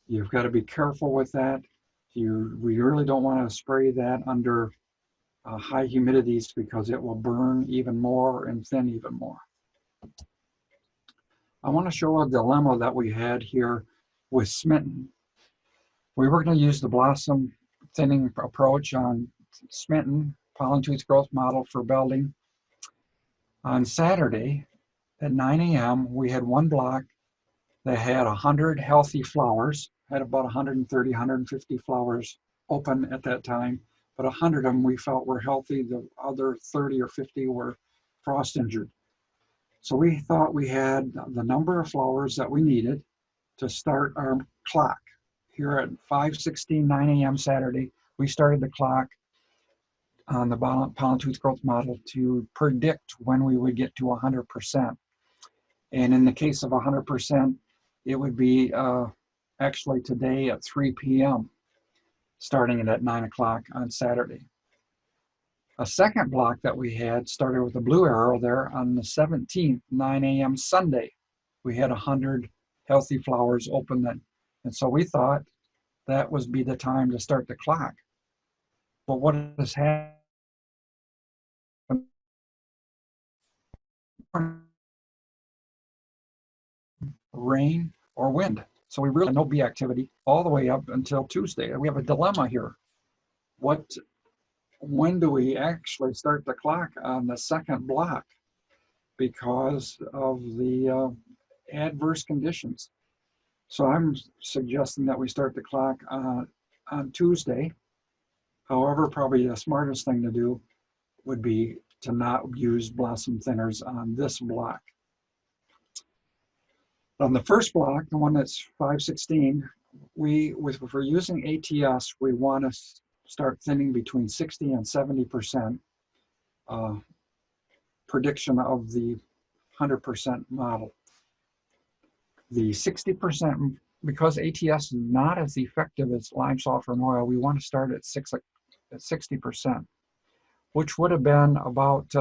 You've got to be careful with that. We really don't want to spray that under high humidities because it will burn even more and thin even more. I want to show a dilemma that we had here with Smitten. We were going to use the blossom thinning approach on Smitten, pollen tooth growth model for Belding. On Saturday at 9 a.m., we had one block that had 100 healthy flowers, had about 130, 150 flowers open at that time, but 100 of them we felt were healthy. The other 30 or 50 were frost injured. So we thought we had the number of flowers that we needed to start our clock. Here at 5:16, 9 a.m. Saturday, we started the clock on the pollen tooth growth model to predict when we would get to 100%. And in the case of 100%, it would be actually today at 3 p.m., starting it at 9 o'clock on Saturday. A second block that we had started with a blue arrow there on the 17th, 9 a.m. Sunday. We had 100 healthy flowers open then. And so we thought that would be the time to start the clock. But what has happened? Rain or wind. So we really had no bee activity all the way up until Tuesday. We have a dilemma here. When do we actually start the clock on the second block because of the adverse conditions? So I'm suggesting that we start the clock on Tuesday. However, probably the smartest thing to do would be to not use blossom thinners on this block. On the first block, the one that's 5:16, if we're using ATS, we want to start thinning between 60 and 70% prediction of the 100% model. The 60%, because ATS is not as effective as lime softener oil, we want to start at 60%, which would have been about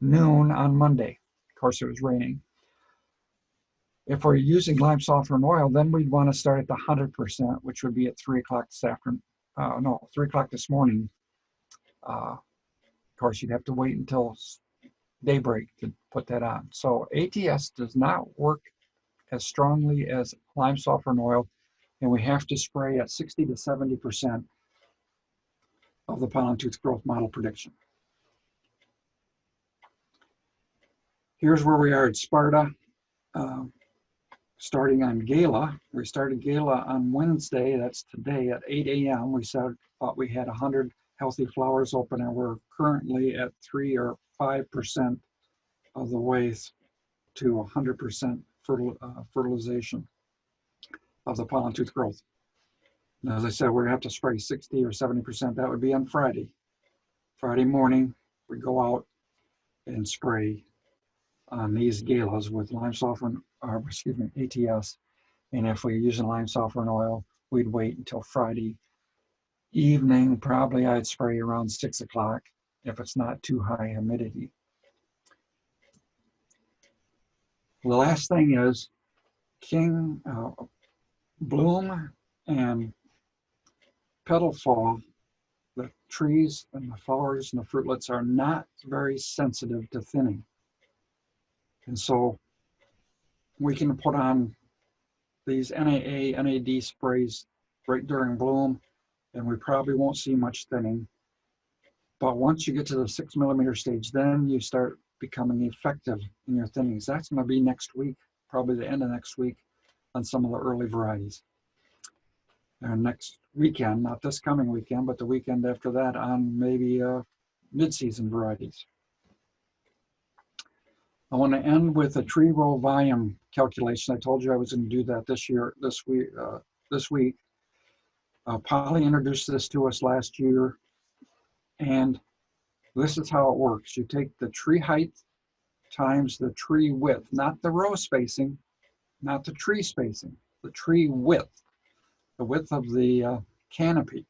noon on Monday. Of course, it was raining. If we're using lime softener oil, then we'd want to start at the 100%, which would be at 3 o'clock this afternoon. 3 o'clock this morning. Of course, you'd have to wait until daybreak to put that on. So ATS does not work as strongly as lime softener oil, and we have to spray at 60 to 70% of the pollen tooth growth model prediction. Here's where we are at Sparta. Starting on Gala, we started Gala on Wednesday, that's today at 8 a.m. We thought we had 100 healthy flowers open, and we're currently at 3 or 5% of the way to 100% fertilization of the pollen tooth growth. And as I said, we're gonna have to spray 60 or 70%. That would be on Friday. Friday morning, we go out and spray on these galas with lime sulfur, or excuse me, ATS. And if we're using lime sulfur and oil, we'd wait until Friday evening. Probably I'd spray around 6 o'clock if it's not too high humidity. The last thing is king bloom and petal fall. The trees and the flowers and the fruitlets are not very sensitive to thinning. And so we can put on these NAA, NAD sprays right during bloom, and we probably won't see much thinning. But once you get to the 6 millimeter stage, then you start becoming effective in your thinnings. That's going to be next week, probably the end of next week on some of the early varieties. And next weekend, not this coming weekend, but the weekend after that on maybe mid-season varieties. I want to end with a tree row volume calculation. I told you I was going to do that this week. Polly introduced this to us last year, and this is how it works. You take the tree height times the tree width, not the row spacing, not the tree spacing, the tree width, the width of the canopy.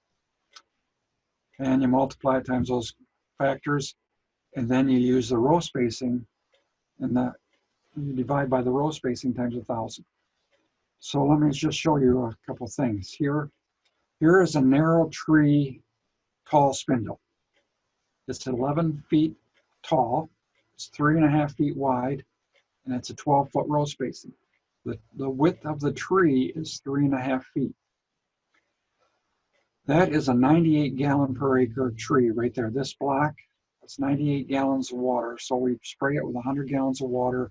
And you multiply it times those factors, and then you use the row spacing, and that you divide by the row spacing times 1,000. So let me just show you a couple things. Here is a narrow tree tall spindle. It's 11 feet tall, it's 3.5 feet wide, and it's a 12-foot row spacing. The width of the tree is 3.5 feet. That is a 98 gallon per acre tree right there. This block, it's 98 gallons of water. So we spray it with 100 gallons of water,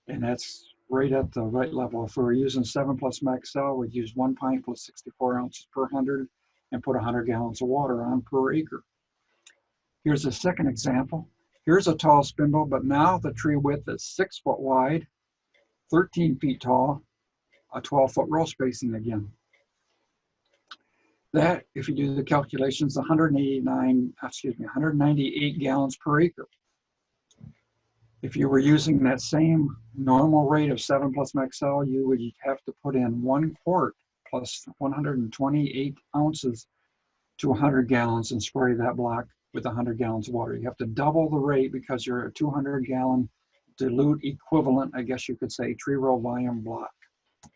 and that's right at the right level. If we were using 7+ Maxell, we'd use 1 pint plus 64 ounces per 100 and put 100 gallons of water on per acre. Here's a second example. Here's a tall spindle, but now the tree width is 6 foot wide, 13 feet tall, a 12-foot row spacing again. That, if you do the calculations, 198 gallons per acre. If you were using that same normal rate of 7+ Maxell, you would have to put in 1 quart plus 128 ounces to 100 gallons and spray that block with 100 gallons of water. You have to double the rate because you're a 200-gallon dilute equivalent, I guess you could say, tree row volume block.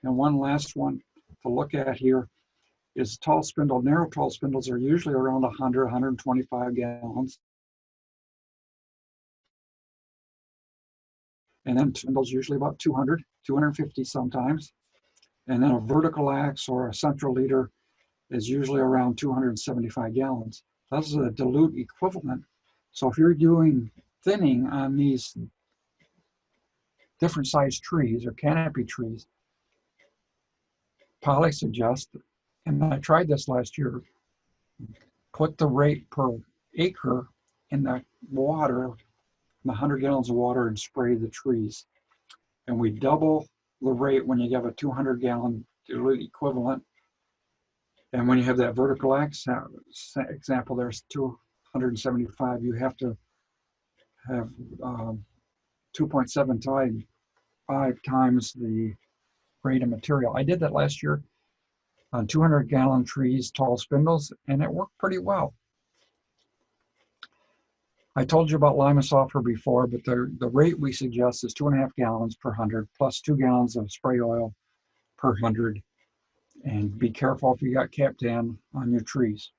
And one last one to look at here is tall spindle. Narrow tall spindles are usually around 100, 125 gallons. And then spindles usually about 200, 250 sometimes. And then a vertical axe or a central leader is usually around 275 gallons. That's a dilute equivalent. So if you're doing thinning on these different sized trees or canopy trees, Polly suggests, and I tried this last year, put the rate per acre in the water, the 100 gallons of water, and spray the trees. And we double the rate when you have a 200-gallon dilute equivalent. And when you have that vertical axe example, there's 275, you have to have 2.75 times the rate of material. I did that last year on 200-gallon trees, tall spindles, and it worked pretty well. I told you about lime sulfur before, but the rate we suggest is 2.5 gallons per 100 plus 2 gallons of spray oil per 100. And be careful if you got capped in on your trees.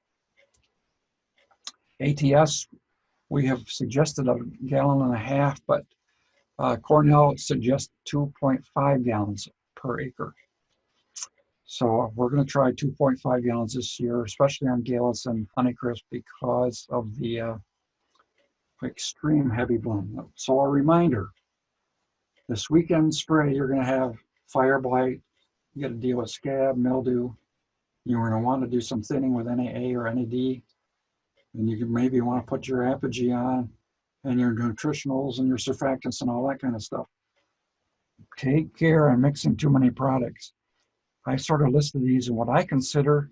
ATS, we have suggested 1.5 gallons, but Cornell suggests 2.5 gallons per acre. So we're going to try 2.5 gallons this year, especially on Gales and Honeycrisp because of the extreme heavy bloom. So a reminder, this weekend spray, you're going to have fire blight, you got to deal with scab, mildew. You're going to want to do some thinning with NAA or NAD. And you can maybe want to put your Apogee on and your nutritionals and your surfactants and all that kind of stuff. take care on mixing too many products. I sort of listed these in what I consider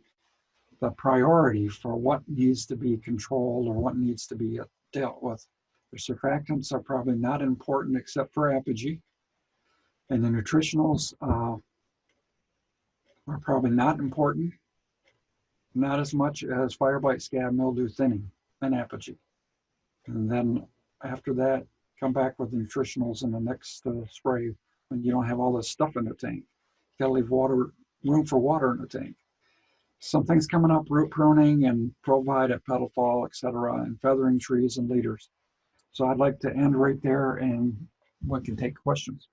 the priority for what needs to be controlled or what needs to be dealt with. The surfactants are probably not important except for Apogee. And the nutritionals are probably not important, not as much as Firebite, Scab, Mildew, Thinning, and Apogee. And then after that, come back with the nutritionals in the next spray when you don't have all this stuff in the tank. You gotta leave room for water in the tank. Something's coming up, root pruning and provide at pedal fall, etc., and feathering trees and leaders. So I'd like to end right there and we can take questions.